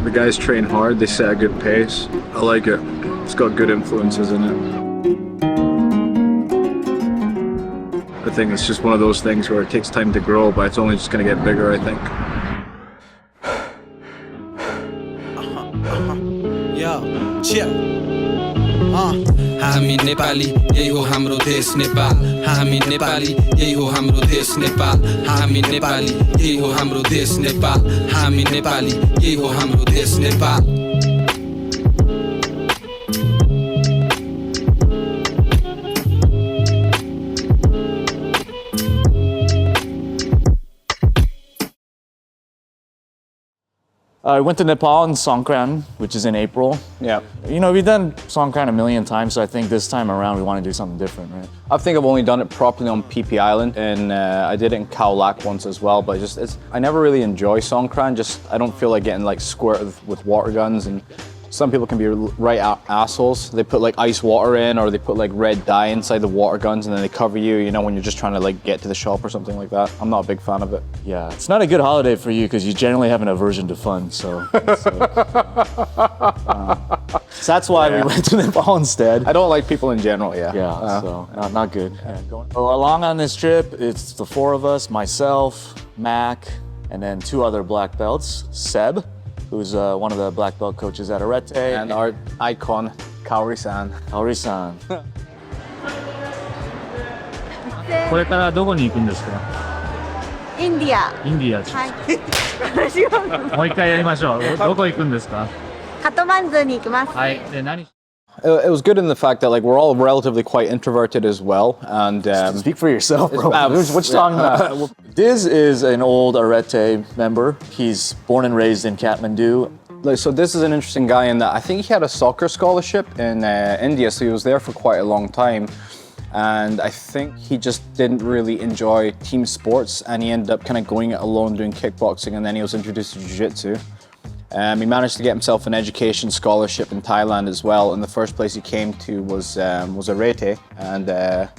The guys train hard, they set a good pace. I like it. It's got good influences in it. I think it's just one of those things where it takes time to grow, but it's only just going to get bigger, I think. Yo, chill. हामी नेपाली यही हो हाम्रो देश नेपाल हामी नेपाली यही हो हाम्रो देश नेपाल हामी नेपाली यही हो हाम्रो देश नेपाल हामी नेपाली यही हो हाम्रो देश Nepal I went to Nepal in Songkran, which is in April. Yeah. You know, we've done Songkran a million times, so I think this time around we want to do something different, right? I think I've only done it properly on PP Island, and I did it in Khao Lak once as well, but I never really enjoy Songkran, I don't feel like getting like squirted with water guns, and some people can be right assholes. They put like ice water in, or they put like red dye inside the water guns, and then they cover you, you know, when you're just trying to like get to the shop or something like that. I'm not a big fan of it. Yeah, it's not a good holiday for you because you generally have an aversion to fun, so that's why we went to Nepal instead. I don't like people in general, yeah. Yeah, so not good. Well, along on this trip, it's the four of us, myself, Mac, and then two other black belts, Seb, who's one of the black belt coaches at Arete. And our icon, Kaori-san. Kaori-san. これからどこに行くんですか？インディア。インディア。はい。もう一回やりましょう。どこ行くんですか？カトマンズに行きます。はい。で何？ It was good in the fact that like we're all relatively quite introverted as well, and speak for yourself, bro. What you talking about? Diz is an old Arete member. He's born and raised in Kathmandu. So this is an interesting guy in that I think he had a soccer scholarship in India, so he was there for quite a long time. And I think he just didn't really enjoy team sports, and he ended up kind of going it alone doing kickboxing, and then he was introduced to Jiu-Jitsu. He managed to get himself an education scholarship in Thailand as well, and the first place he came to was Arete. And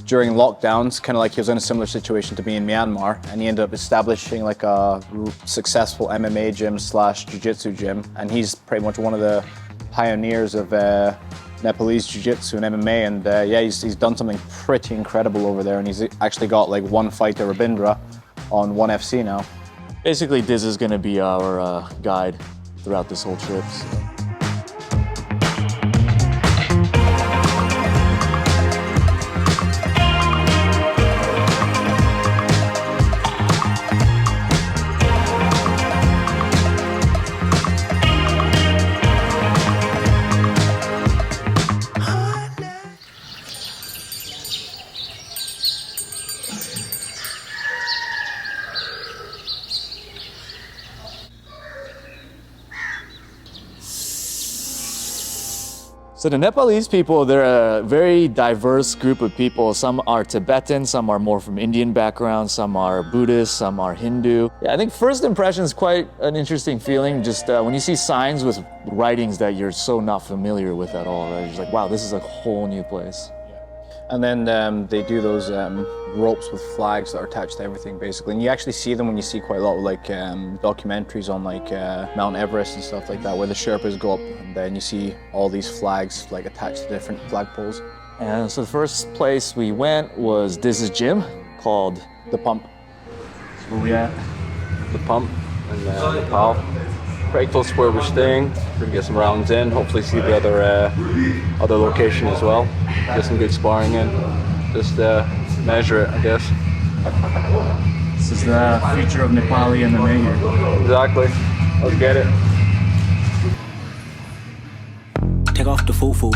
during lockdowns, kind of like he was in a similar situation to me in Myanmar, and he ended up establishing like a successful MMA gym / Jiu-Jitsu gym, and he's pretty much one of the pioneers of Nepalese Jiu-Jitsu and MMA, and yeah, he's done something pretty incredible over there, and he's actually got like one fighter, Rabindra, on ONE FC now. Basically, Diz is going to be our guide throughout this whole trip. So. So the Nepalese people, they're a very diverse group of people. Some are Tibetan, some are more from Indian background, some are Buddhist, some are Hindu. Yeah, I think first impression is quite an interesting feeling, just when you see signs with writings that you're so not familiar with at all, right? You're just like, wow, this is a whole new place. And then they do those ropes with flags that are attached to everything, basically. And you actually see them when you see quite a lot of like documentaries on like Mount Everest and stuff like that, where the Sherpas go up and then you see all these flags like attached to different flagpoles. And so the first place we went was Diz's gym called The Pump. Where we at? The Pump in Nepal. Pretty close to where we're staying. We're gonna get some rounds in. Hopefully see the other location as well. Get some good sparring in. Just measure it, I guess. This is the future of Nepali MMA here. Exactly. Let's get it. Take off the foo-foo.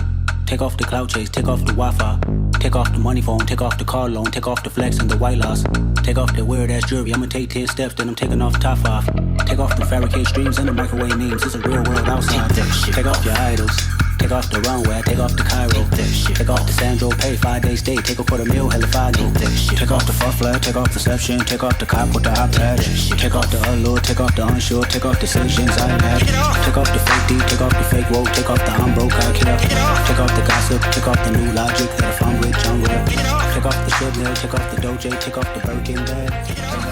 Take off the cloud chase. Take off the Wi-Fi. Take off the money phone. Take off the car loan. Take off the flex and the white loss. Take off the weird ass jewelry. I'ma take 10 steps, then I'm taking off top 5. Take off the fabricate streams and the microwave memes. It's a real world outside. Take off your idols. Take off the runway, take off the Cairo. Take off the Sandro, pay 5 days stay. Take off for the meal, hella fado. Take off the fuck flag, take off perception. Take off the cop with the iPad. Take off the allure, take off the unsure. Take off decisions I had. Take off the fake deep, take off the fake woke. Take off the I'm broke, I care. Take off the gossip, take off the new logic. That if I'm rich, I'm real. Take off the shit mill, take off the doje. Take off the Birkin bag. Take off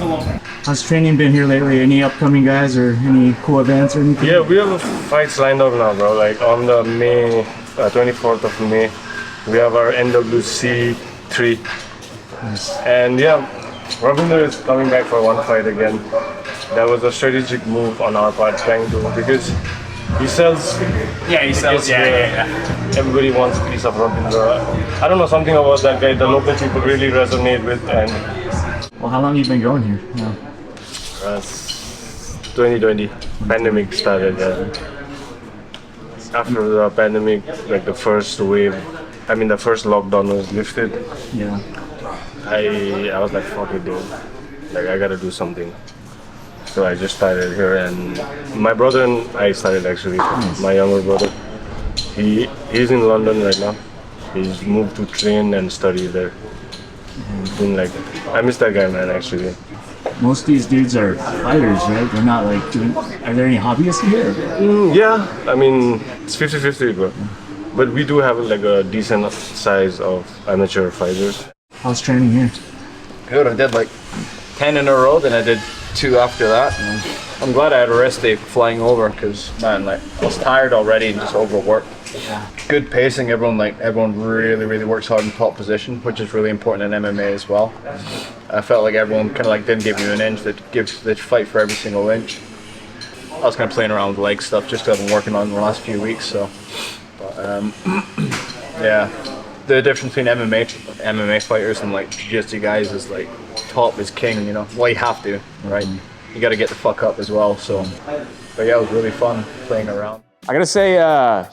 all that. How's training been here lately? Any upcoming guys or any cool events or anything? Yeah, we have fights lined up now, bro. Like on the May 24th of May, we have our NWC 3. Nice. And yeah, Ravinder is coming back for one fight again. That was a strategic move on our part, trying to, because he sells. Yeah, he sells. Yeah. Everybody wants a piece of Ravinder. I don't know, something about that guy. The local people really resonate with. And Well, how long have you been going here? Yeah. 2020 pandemic started. After the pandemic, like the first wave, the first lockdown was lifted. Yeah. I was like, fuck it, dude. Like, I gotta do something. So I just started here, and my brother and I started actually. My younger brother, he's in London right now. He's moved to train and study there. I miss that guy, man, actually. Most of these dudes are fighters, right? They're not like doing. Are there any hobbyists here? Yeah, it's 50-50, bro. But we do have like a decent size of amateur fighters. How's training here? Good, I did like 10 in a row, then I did 2 after that. And I'm glad I had a rest day flying over, because man, like I was tired already and just overworked. Yeah. Good pacing, everyone really works hard in top position, which is really important in MMA as well. I felt like everyone kind of like didn't give you an inch, they'd fight for every single inch. I was kind of playing around with leg stuff just because I've been working on it in the last few weeks, so. But yeah, the difference between MMA fighters and like Jiu-Jitsu guys is like top is king, you know. Well, you have to, right? You got to get the fuck up as well. So, but yeah, it was really fun playing around. I gotta say,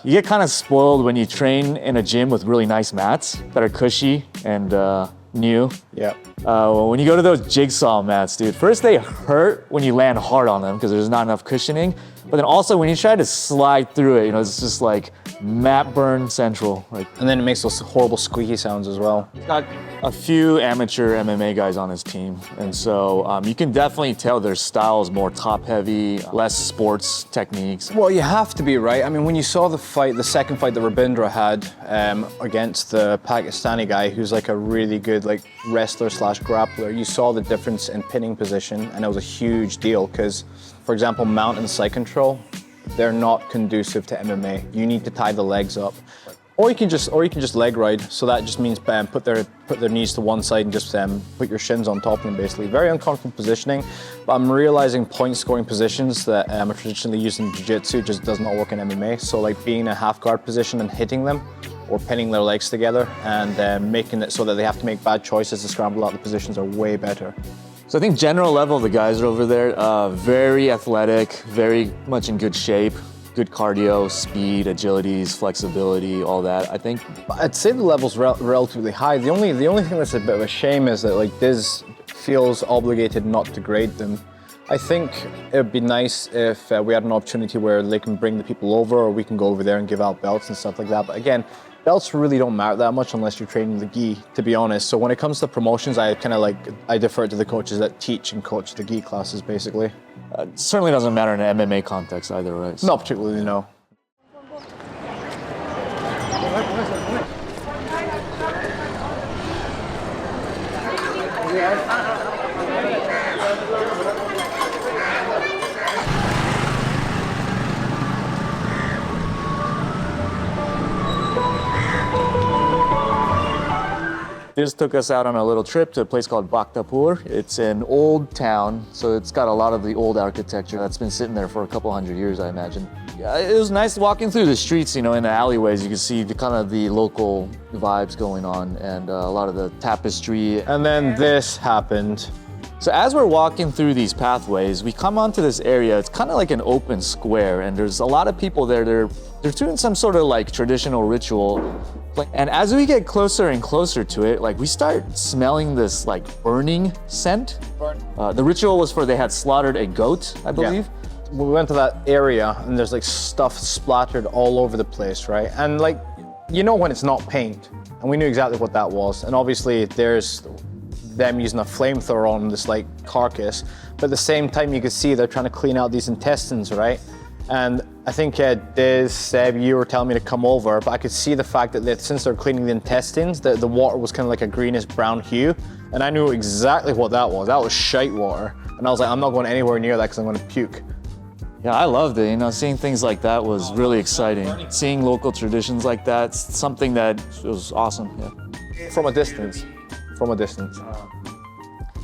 you get kind of spoiled when you train in a gym with really nice mats that are cushy and new. Yeah. When you go to those jigsaw mats, dude, first they hurt when you land hard on them because there's not enough cushioning. But then also when you try to slide through it, it's just like mat burn central. And then it makes those horrible squeaky sounds as well. He's got a few amateur MMA guys on his team. And so you can definitely tell their style is more top heavy, less sports techniques. Well, you have to be, right? I mean, when you saw the second fight that Rabindra had against the Pakistani guy, who's like a really good wrestler / grappler, you saw the difference in pinning position, and it was a huge deal because, for example, mount and side control, they're not conducive to MMA. You need to tie the legs up. Or you can just leg ride. So that just means put their knees to one side and just put your shins on top of them, basically. Very uncomfortable positioning, but I'm realizing point scoring positions that are traditionally used in Jiu-Jitsu just does not work in MMA. So like being in a half guard position and hitting them, or pinning their legs together and making it so that they have to make bad choices to scramble out the positions are way better. So I think general level, the guys are over there, very athletic, very much in good shape, good cardio, speed, agilities, flexibility, all that. I think I'd say the level's relatively high. The only thing that's a bit of a shame is that Diz feels obligated not to grade them. I think it would be nice if we had an opportunity where they can bring the people over, or we can go over there and give out belts and stuff like that. But again, belts really don't matter that much unless you're training the gi, to be honest. So when it comes to promotions, I defer to the coaches that teach and coach the gi classes, basically. it certainly doesn't matter in an MMA context either, right? Not particularly, no. This took us out on a little trip to a place called Bhaktapur. It's an old town, so it's got a lot of the old architecture that's been sitting there for a couple hundred years, I imagine. Yeah, it was nice walking through the streets, you know, in the alleyways. You could see the kind of the local vibes going on and a lot of the tapestry. And then this happened. So as we're walking through these pathways, we come onto this area. It's kind of like an open square, and there's a lot of people there. They're doing some sort of like traditional ritual. And as we get closer and closer to it, like we start smelling this like burning scent. The ritual was they had slaughtered a goat, I believe. Yeah. We went to that area and there's like stuff splattered all over the place, right? And like, you know when it's not paint, and we knew exactly what that was. And obviously there's them using a flamethrower on this like carcass, but at the same time you could see they're trying to clean out these intestines, right? And I think Diz, Seb, you were telling me to come over, but I could see the fact that since they're cleaning the intestines, the water was kind of like a greenish brown hue, And I knew exactly what that was. That was shite water. And I was like, I'm not going anywhere near that because I'm going to puke. Yeah, I loved it. You know, seeing things like that was really exciting. Seeing local traditions like that, something that was awesome. Yeah. From a distance. From a distance.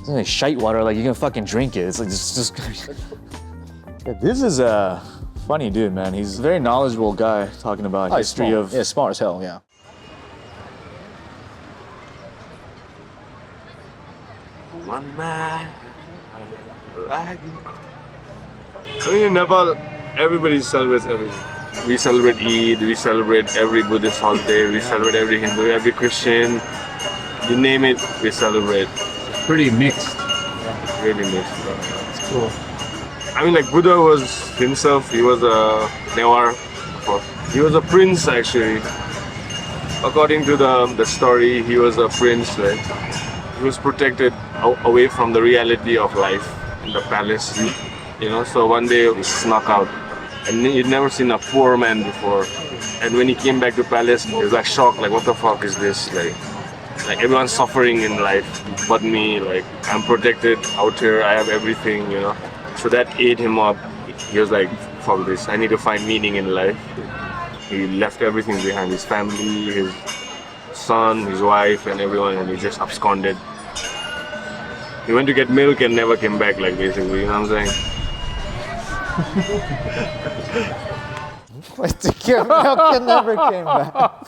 It's like shite water, like you can fucking drink it. It's like just yeah, this is a funny dude, man. He's a very knowledgeable guy talking about history of. Yeah, smart as hell, yeah. In Nepal, everybody celebrates everything. We celebrate Eid, we celebrate every Buddhist holiday, we celebrate every Hindu, every Christian. You name it, we celebrate. It's pretty mixed. It's really mixed. It's cool. I mean, like Buddha was himself, he was a Newari. He was a prince actually. According to the story, he was a prince, right? He was protected away from the reality of life in the palace. You know, so one day he snuck out. And he'd never seen a poor man before. And when he came back to palace, he was like shocked, like what the fuck is this? Like everyone's suffering in life, but me, like I'm protected out here, I have everything, you know. So that ate him up. He was like, fuck this, I need to find meaning in life. He left everything behind, his family, his son, his wife and everyone, and he just absconded. He went to get milk and never came back, like basically, you know what I'm saying? Went to get milk and never came back.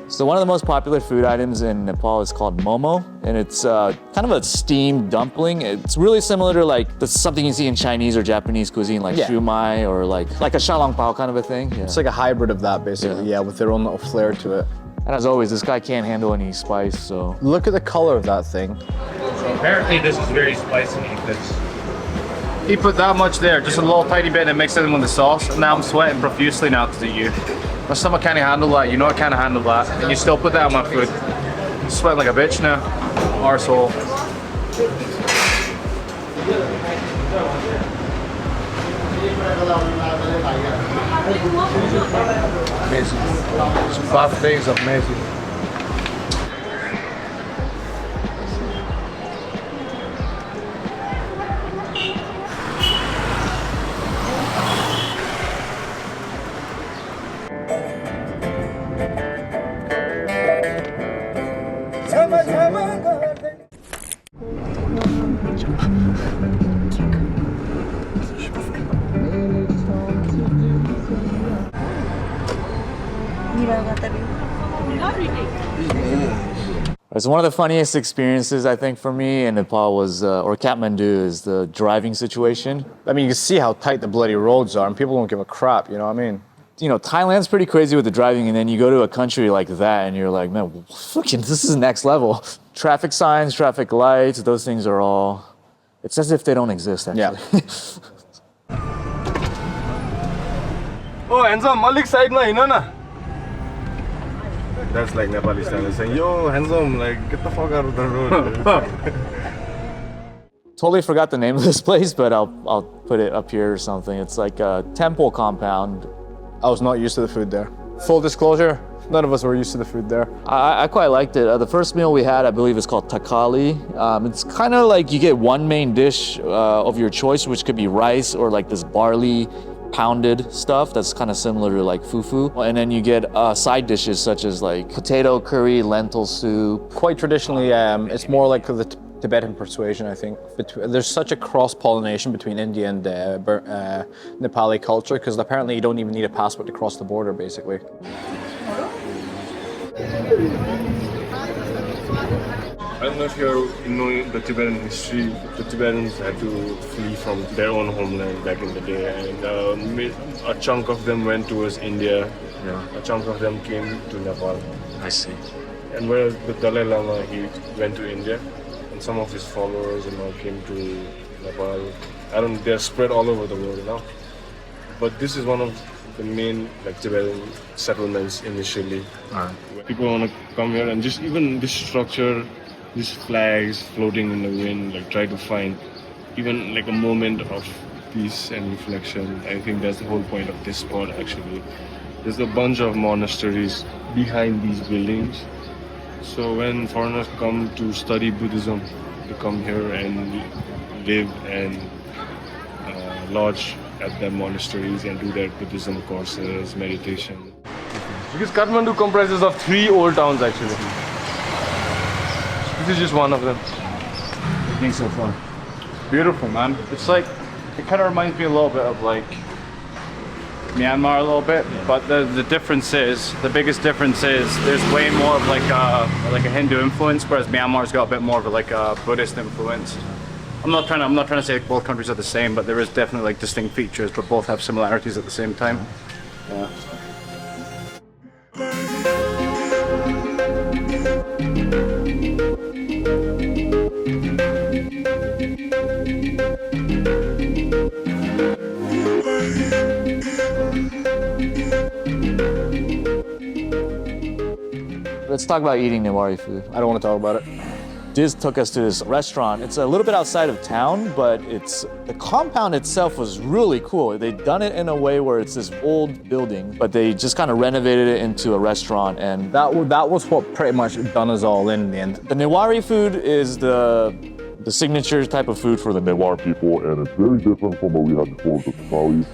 So one of the most popular food items in Nepal is called momo, and it's kind of a steamed dumpling. It's really similar to like something you see in Chinese or Japanese cuisine, like shumai or like a xiaolong pao kind of a thing. Yeah. It's like a hybrid of that, basically, yeah, with their own little flair to it. And as always, this guy can't handle any spice, so. Look at the color of that thing. So apparently this is very spicy. He put that much there, just a little tiny bit, and mixed it in with the sauce. And now I'm sweating profusely now to you. My stomach can't handle that, you know I can't handle that. And you still put that on my food. I'm sweating like a bitch now. Arsehole. Amazing. Some buffets are amazing. So one of the funniest experiences I think for me in Nepal was, or Kathmandu, is the driving situation. I mean, you can see how tight the bloody roads are, and people don't give a crap, you know what I mean? You know, Thailand's pretty crazy with the driving, and then you go to a country like that, and you're like, man, fucking, this is next level. Traffic signs, traffic lights, those things are all, it's as if they don't exist, actually. Yeah. Oh, handsome, Malik side na, hina na. That's like Nepali style, saying, yo, handsome, like, get the fuck out of the road. Totally forgot the name of this place, but I'll put it up here or something. It's like a temple compound. I was not used to the food there. Full disclosure, none of us were used to the food there. I quite liked it. The first meal we had, I believe, is called takali. It's kind of like you get one main dish of your choice, which could be rice or like this barley pounded stuff that's kind of similar to like fufu. And then you get side dishes such as like potato curry, lentil soup. Quite traditionally, it's more like the Tibetan persuasion, I think. There's such a cross-pollination between India and Nepali culture, because apparently you don't even need a passport to cross the border, basically. I don't know if you know the Tibetan history. The Tibetans had to flee from their own homeland back in the day, and a chunk of them went towards India. Yeah. A chunk of them came to Nepal. I see. And whereas the Dalai Lama, he went to India, and some of his followers came to Nepal. They're spread all over the world now. But this is one of the main Tibetan settlements initially. People want to come here and just even this structure, these flags floating in the wind, try to find even a moment of peace and reflection. I think that's the whole point of this sport actually. there's a bunch of monasteries behind these buildings. So when foreigners come to study Buddhism, they come here and live and lodge at the monasteries and do their Buddhism courses, meditation. Because Kathmandu comprises of 3 old towns actually. This is just one of them. What do you think so far? Beautiful, man. It's like, it kind of reminds me a little bit of like Myanmar a little bit, but the difference is, the biggest difference is there's way more of like a Hindu influence, whereas Myanmar's got a bit more of like a Buddhist influence. I'm not trying to say both countries are the same, but there is definitely like distinct features, but both have similarities at the same time. Yeah. Let's talk about eating Newari food. I don't want to talk about it. Diz took us to this restaurant. It's a little bit outside of town, but the compound itself was really cool. They'd done it in a way where it's this old building, but they just kind of renovated it into a restaurant, and That was what pretty much done us all in the end. the Newari food is the signature type of food for the Newari people, And it's very different from what we had before with the Nepalese.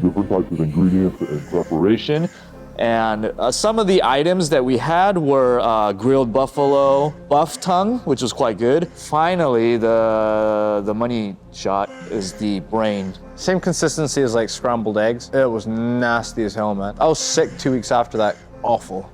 Different types of ingredients and preparation. And some of the items that we had were grilled buffalo, buff tongue, which was quite good. Finally, the money shot is the brain. Same consistency as like scrambled eggs. It was nasty as hell, man. I was sick 2 weeks after that. Awful.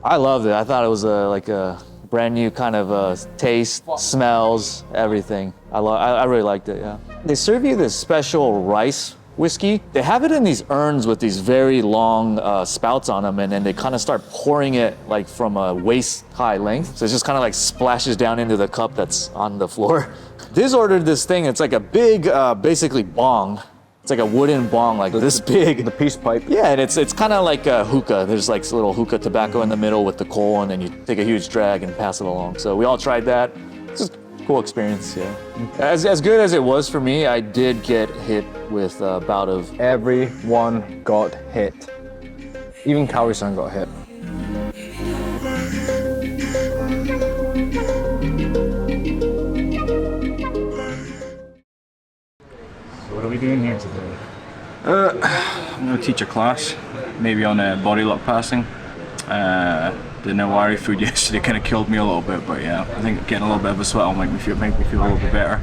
I loved it. I thought it was like a brand new kind of taste, smells, everything. I really liked it, yeah. They serve you this special rice whiskey. They have it in these urns with these very long spouts on them, and then they kind of start pouring it like from a waist-high length. So it just kind of like splashes down into the cup that's on the floor. Diz ordered this thing. It's like a big, basically bong. It's like a wooden bong, like this big. The peace pipe. Yeah, and it's kind of like a hookah. There's like a little hookah tobacco in the middle with the coal, and then you take a huge drag and pass it along. So we all tried that. It's just a cool experience, yeah. As good as it was for me, I did get hit with a bout of... Everyone got hit. Even Kawi-san got hit. So what are we doing here today? I'm going to teach a class, maybe on body lock passing. The Newari food yesterday kind of killed me a little bit, but yeah, I think getting a little bit of a sweat will make me feel a little bit better.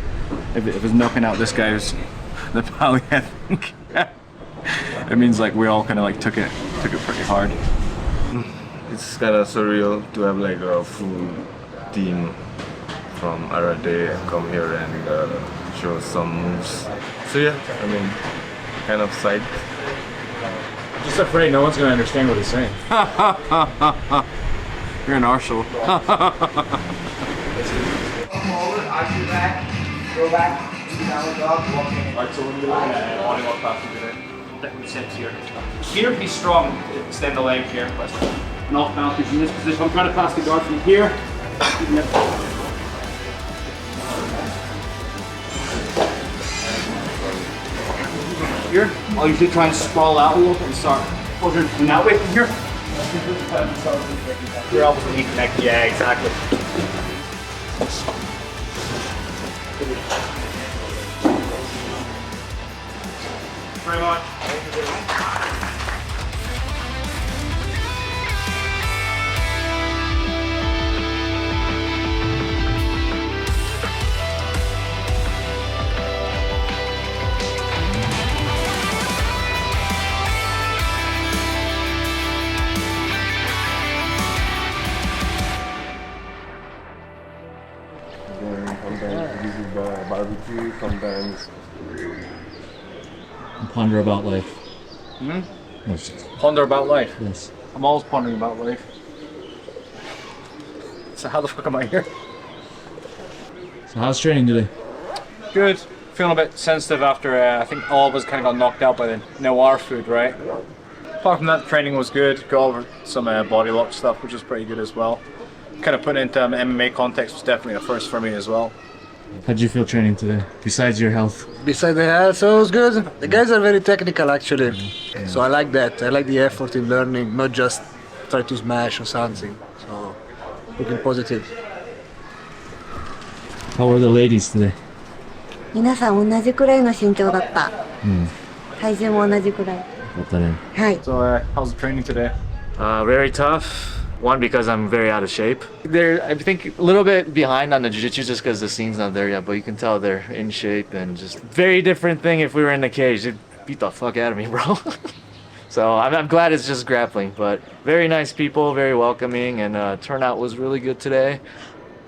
If it's knocking out this guy's Nepali, I think it means like we all kind of like took it pretty hard. It's kind of surreal to have like a full team from Arade come here and show some moves. So yeah, I mean, kind of psyched. I'm just afraid no one's going to understand what he's saying. You're an arsehole. Come over, arch your back, go back, down dog, walk in. Alright, so we're looking at body lock passing today. That we sit here. Here, he's strong. Extend the leg here. And off balance, he's in this position. I'm trying to pass the guard from here. Here, I'll usually try and sprawl out a little bit and start pushing from that way from here. Your elbows will need to connect. Yeah, exactly. Very much. Sometimes this is the barbecue, sometimes Ponder about life. Ponder about life. Yes. I'm always pondering about life. So how the fuck am I here? So how's training today? Good. Feeling a bit sensitive after I think all of us kind of got knocked out by the Newari food, right? Apart from that, training was good. Got over some body lock stuff, which was pretty good as well. Kind of putting it into MMA context was definitely a first for me as well. How'd you feel training today, besides your health? Besides the health, so it was good. The guys are very technical actually, so I like that. I like the effort in learning, not just try to smash or something. So looking positive. How were the ladies today? 皆さん同じくらいの身長だった。体重も同じくらい。はい。 So, how's the training today? Very tough. One, because I'm very out of shape. They're, I think, a little bit behind on the jiu-jitsu just because the scene's not there yet, but you can tell they're in shape and just very different thing if we were in the cage. They'd beat the fuck out of me, bro. So I'm glad it's just grappling, but very nice people, very welcoming, and turnout was really good today.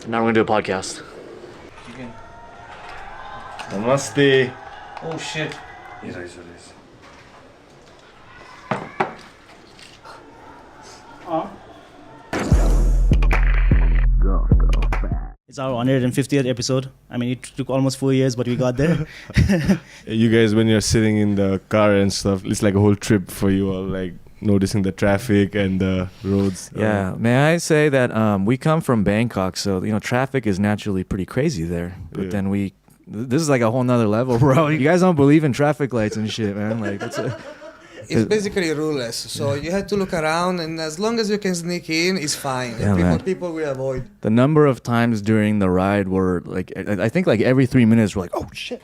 Now we're gonna do a podcast. Namaste. Oh shit. It's our 150th episode. I mean, it took almost 4 years, but we got there. You guys, when you're sitting in the car and stuff, it's like a whole trip for you all, like noticing the traffic and the roads. Yeah, may I say that we come from Bangkok, so traffic is naturally pretty crazy there. But then this is like a whole nother level, bro. You guys don't believe in traffic lights and shit, man. Like it's basically ruleless, so you have to look around, and as long as you can sneak in, it's fine. Yeah, people will avoid. The number of times during the ride were like, I think like every 3 minutes we're like, oh shit,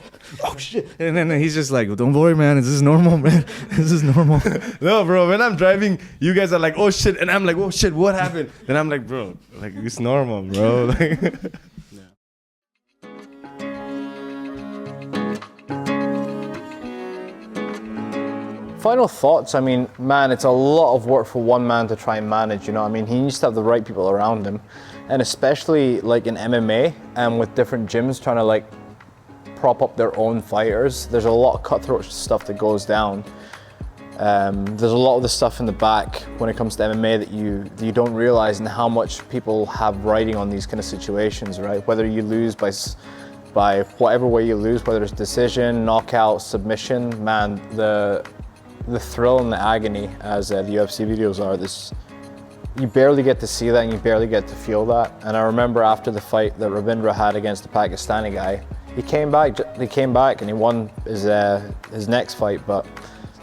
and then he's just like, don't worry, man, this is normal, man, this is normal. No, bro, when I'm driving, you guys are like, oh shit, and I'm like, oh shit, what happened? Then I'm like, bro, like it's normal, bro. Like. Final thoughts, I mean, man, it's a lot of work for one man to try and manage, you know. I mean, he needs to have the right people around him. And especially like in MMA and with different gyms trying to like prop up their own fighters, there's a lot of cutthroat stuff that goes down. There's a lot of the stuff in the back when it comes to MMA that you don't realize, and how much people have riding on these kind of situations, right? Whether you lose by whatever way you lose, whether it's decision, knockout, submission, man, the thrill and the agony, as the UFC videos are, you barely get to see that and you barely get to feel that. And I remember after the fight that Ravindra had against the Pakistani guy, he came back and he won his next fight, but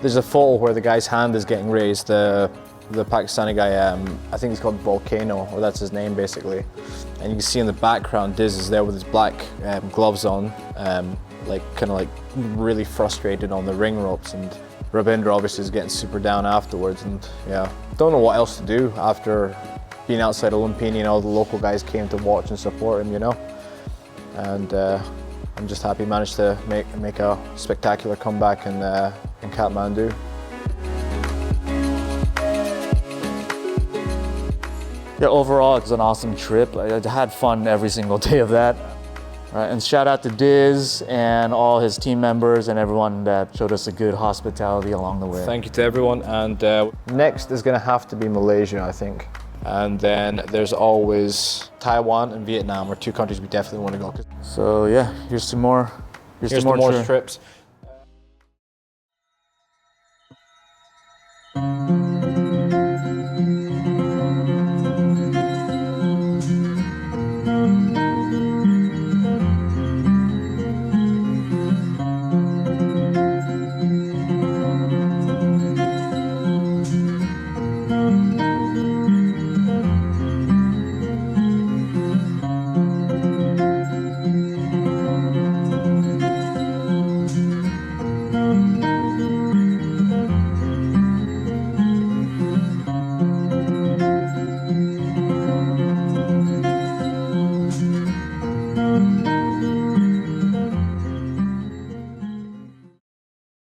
there's a photo where the guy's hand is getting raised, the Pakistani guy, I think he's called Volcano, or that's his name basically. And you can see in the background, Diz is there with his black gloves on, like kind of like really frustrated on the ring ropes, and Ravindra obviously is getting super down afterwards, and yeah, don't know what else to do after being outside Lumpini and all the local guys came to watch and support him, you know. And I'm just happy he managed to make a spectacular comeback in Kathmandu. Yeah, overall, it was an awesome trip. I had fun every single day of that. And shout out to Diz and all his team members and everyone that showed us a good hospitality along the way. Thank you to everyone. And next is going to have to be Malaysia, I think. And then there's always Taiwan and Vietnam are two countries we definitely want to go. So yeah, here's some more. Here's some more trips.